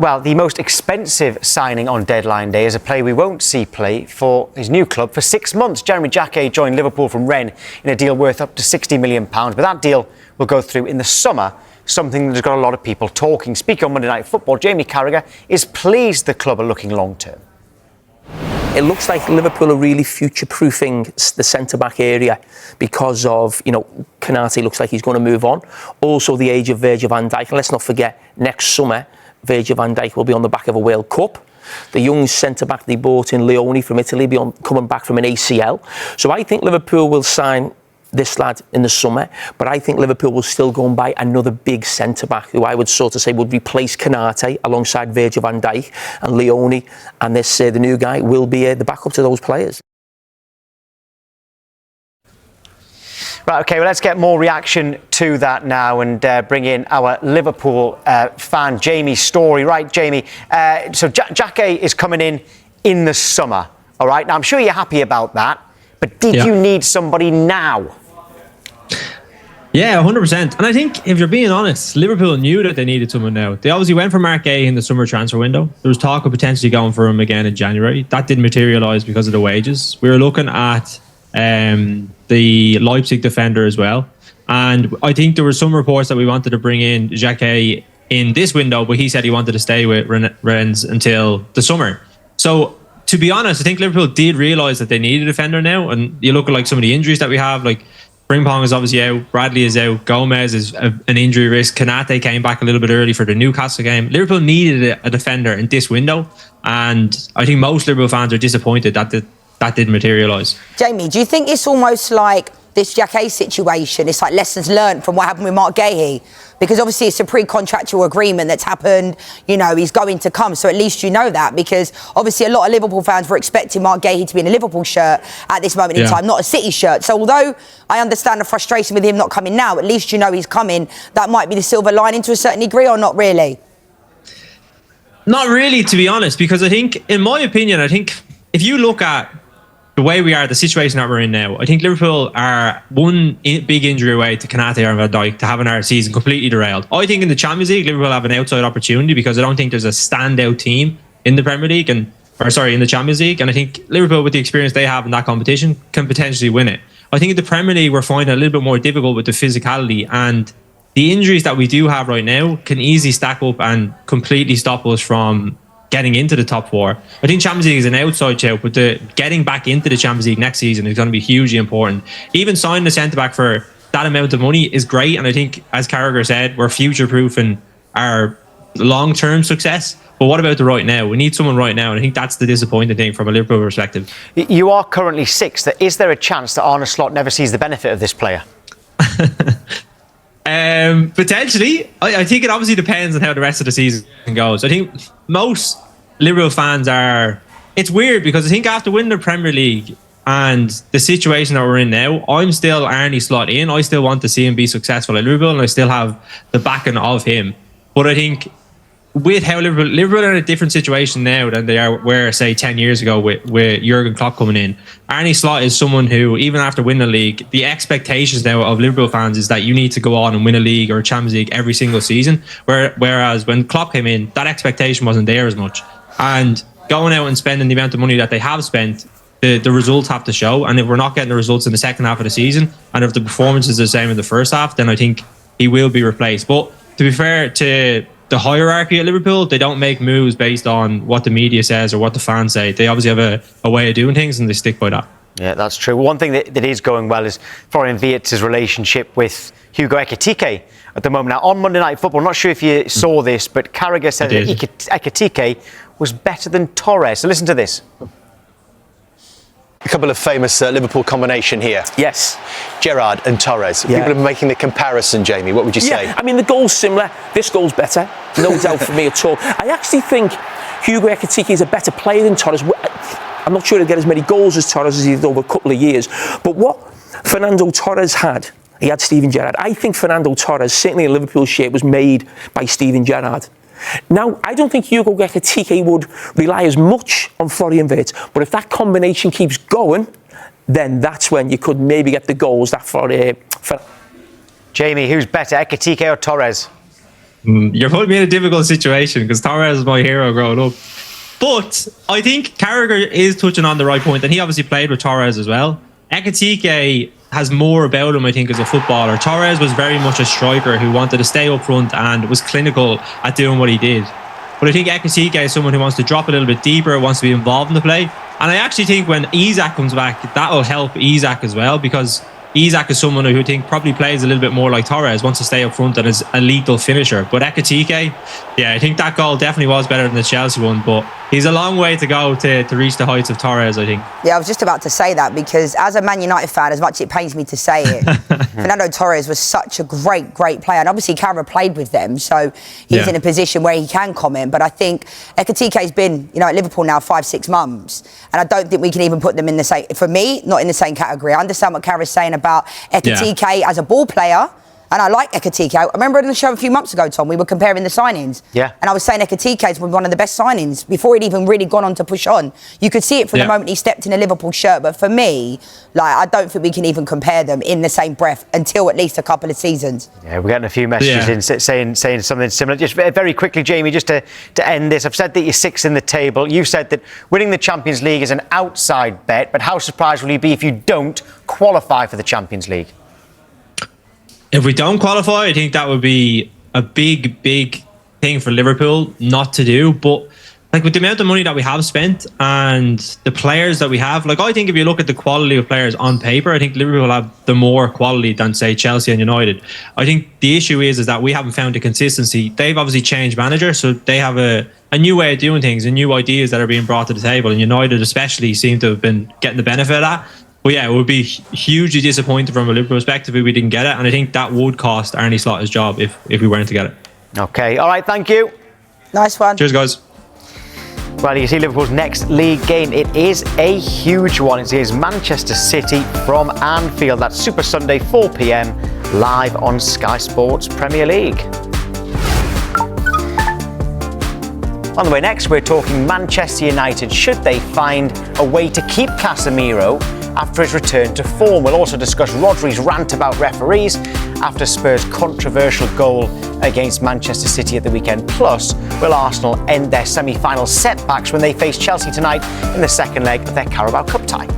Well, the most expensive signing on deadline day is a player we won't see play for his new club for 6 months. Jeremy Jacquet joined Liverpool from Rennes in a deal worth up to £60 million, but that deal will go through in the summer, something that has got a lot of people talking. Speaking on Monday Night Football, Jamie Carragher is pleased the club are looking long-term. It looks like Liverpool are really future-proofing the centre-back area because of, konate looks like he's going to move on. Also, the age of Virgil van Dijk. And let's not forget, next summer, Virgil van Dijk will be on the back of a World Cup. The young centre-back they bought in Leone from Italy coming back from an ACL. So I think Liverpool will sign this lad in the summer, but I think Liverpool will still go and buy another big centre-back who I would sort of say would replace Konate alongside Virgil van Dijk and Leone, and the new guy will be the backup to those players. Right, OK, well, let's get more reaction to that now and bring in our Liverpool fan, Jamie Story. Right, Jamie, so Jacquet is coming in the summer, all right? Now, I'm sure you're happy about that, but did you need somebody now? Yeah, 100%. And I think, if you're being honest, Liverpool knew that they needed someone now. They obviously went for Mark Gay in the summer transfer window. There was talk of potentially going for him again in January. That didn't materialise because of the wages. We were looking at the Leipzig defender as well. And I think there were some reports that we wanted to bring in Jacquet in this window, but he said he wanted to stay with Rennes until the summer. So, to be honest, I think Liverpool did realise that they needed a defender now. And you look at like some of the injuries that we have, like Frimpong is obviously out, Bradley is out, Gomez is an injury risk, Konate came back a little bit early for the Newcastle game. Liverpool needed a defender in this window, and I think most Liverpool fans are disappointed that that didn't materialise. Jamie, do you think it's almost like this Jacquet situation, it's like lessons learned from what happened with Mark Gay? Because obviously it's a pre-contractual agreement that's happened, he's going to come, so at least you know that, because obviously a lot of Liverpool fans were expecting Mark Gay to be in a Liverpool shirt at this moment in time, not a City shirt. So although I understand the frustration with him not coming now, at least you know he's coming. That might be the silver lining to a certain degree, or not really? Not really, to be honest, because I think, in my opinion, if you look at the way we are, the situation that we're in now, I think Liverpool are one big injury away to Konate or Van Dijk to having our season completely derailed. I think in the Champions League, Liverpool have an outside opportunity because I don't think there's a standout team in the Premier League in the Champions League. And I think Liverpool, with the experience they have in that competition, can potentially win it. I think in the Premier League, we're finding it a little bit more difficult with the physicality, and the injuries that we do have right now can easily stack up and completely stop us from getting into the top four. I think Champions League is an outside shout, but getting back into the Champions League next season is going to be hugely important. Even signing a centre-back for that amount of money is great, and I think, as Carragher said, we're future-proofing our long-term success. But what about the right now? We need someone right now, and I think that's the disappointing thing from a Liverpool perspective. You are currently sixth. Is there a chance that Arne Slot never sees the benefit of this player? Potentially. I think it obviously depends on how the rest of the season goes. I think most Liverpool fans are... It's weird because I think after winning the Premier League and the situation that we're in now, I'm still Arne Slot in. I still want to see him be successful at Liverpool, and I still have the backing of him. But I think with how Liverpool are in a different situation now than they were, say, 10 years ago with Jurgen Klopp coming in. Arne Slot is someone who, even after winning the league, the expectations now of Liverpool fans is that you need to go on and win a league or a Champions League every single season. Whereas when Klopp came in, that expectation wasn't there as much. And going out and spending the amount of money that they have spent, the results have to show. And if we're not getting the results in the second half of the season, and if the performance is the same in the first half, then I think he will be replaced. But to be fair to the hierarchy at Liverpool, they don't make moves based on what the media says or what the fans say. They obviously have a way of doing things, and they stick by that. Yeah, that's true. One thing that is going well is Florian Wirtz's relationship with Hugo Ekitike at the moment. Now, on Monday Night Football, I'm not sure if you saw this, but Carragher said that Ekitike was better than Torres. So listen to this. A couple of famous Liverpool combination here. Yes. Gerrard and Torres. Yeah. People are making the comparison, Jamie. What would you say? Yeah, I mean, the goal's similar. This goal's better. No doubt for me at all. I actually think Hugo Ekitike is a better player than Torres. I'm not sure he'll get as many goals as Torres as he did over a couple of years. But what Fernando Torres had, he had Steven Gerrard. I think Fernando Torres, certainly in Liverpool's shape, was made by Steven Gerrard. Now, I don't think Hugo Ekitike would rely as much on Florian Wirtz, but if that combination keeps going, then that's when you could maybe get the goals that for Jamie, who's better, Ekitike or Torres? You're putting me in a difficult situation because Torres is my hero growing up. But I think Carragher is touching on the right point, and he obviously played with Torres as well. Ekitike has more about him, I think, as a footballer. Torres was very much a striker who wanted to stay up front and was clinical at doing what he did. But I think Ekitike is someone who wants to drop a little bit deeper, wants to be involved in the play. And I actually think when Isak comes back, that will help Isak as well, because Isak is someone who I think probably plays a little bit more like Torres, wants to stay up front and is a lethal finisher. But Ekitike, yeah, I think that goal definitely was better than the Chelsea one, but he's a long way to go to reach the heights of Torres, I think. Yeah, I was just about to say that, because as a Man United fan, as much as it pains me to say it, Fernando Torres was such a great player. And obviously, Carragher played with them, so he's in a position where he can comment. But I think Ekitike's been, at Liverpool now 5-6 months, and I don't think we can even put them in the same, for me, not in the same category. I understand what Carragher's saying about Ekitike as a ball player. And I like Ekitike. I remember in the show a few months ago, Tom, we were comparing the signings. Yeah. And I was saying Ekitike is one of the best signings before he'd even really gone on to push on. You could see it from the moment he stepped in a Liverpool shirt. But for me, I don't think we can even compare them in the same breath until at least a couple of seasons. Yeah, we're getting a few messages in saying something similar. Just very quickly, Jamie, just to end this. I've said that you're 6th in the table. You've said that winning the Champions League is an outside bet. But how surprised will you be if you don't qualify for the Champions League? If we don't qualify, I think that would be a big thing for Liverpool not to do. But with the amount of money that we have spent and the players that we have, I think if you look at the quality of players on paper, I think Liverpool have the more quality than, say, Chelsea and United. I think the issue is that we haven't found the consistency. They've obviously changed manager, so they have a new way of doing things and new ideas that are being brought to the table. And United especially seem to have been getting the benefit of that. But yeah, it would be hugely disappointing from a Liverpool perspective if we didn't get it. And I think that would cost Arne Slot's job if we weren't to get it. OK, all right, thank you. Nice one. Cheers, guys. Well, you see Liverpool's next league game. It is a huge one. It is Manchester City from Anfield. That's Super Sunday, 4 p.m, live on Sky Sports Premier League. On the way next, we're talking Manchester United. Should they find a way to keep Casemiro after his return to form? We'll also discuss Rodri's rant about referees after Spurs' controversial goal against Manchester City at the weekend. Plus, will Arsenal end their semi-final setbacks when they face Chelsea tonight in the second leg of their Carabao Cup tie?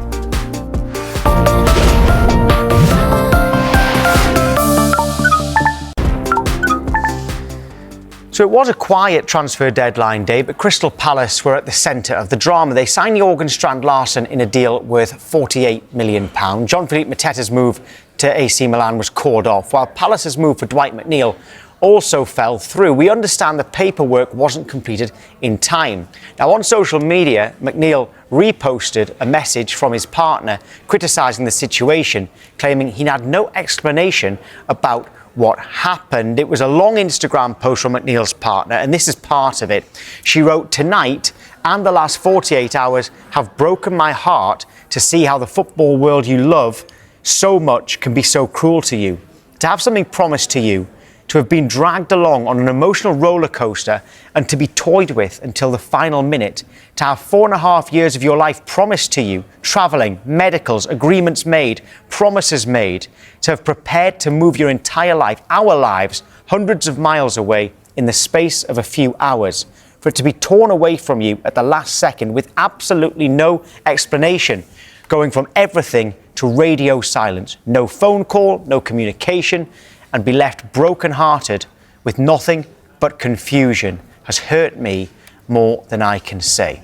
So it was a quiet transfer deadline day, but Crystal Palace were at the centre of the drama. They signed Jorgen Strand-Larsen in a deal worth £48 million. Jean-Philippe Mateta's move to AC Milan was called off, while Palace's move for Dwight McNeil also fell through. We understand the paperwork wasn't completed in time. Now, on social media, McNeil reposted a message from his partner criticising the situation, claiming he had no explanation about what happened. It was a long Instagram post from McNeil's partner, and this is part of it. She wrote, "Tonight and the last 48 hours have broken my heart to see how the football world you love so much can be so cruel to you. To have something promised to you, to have been dragged along on an emotional roller coaster and to be toyed with until the final minute, to have 4.5 years of your life promised to you, travelling, medicals, agreements made, promises made, to have prepared to move your entire life, our lives, hundreds of miles away in the space of a few hours, for it to be torn away from you at the last second with absolutely no explanation, going from everything to radio silence, no phone call, no communication, and be left broken-hearted with nothing but confusion, has hurt me more than I can say."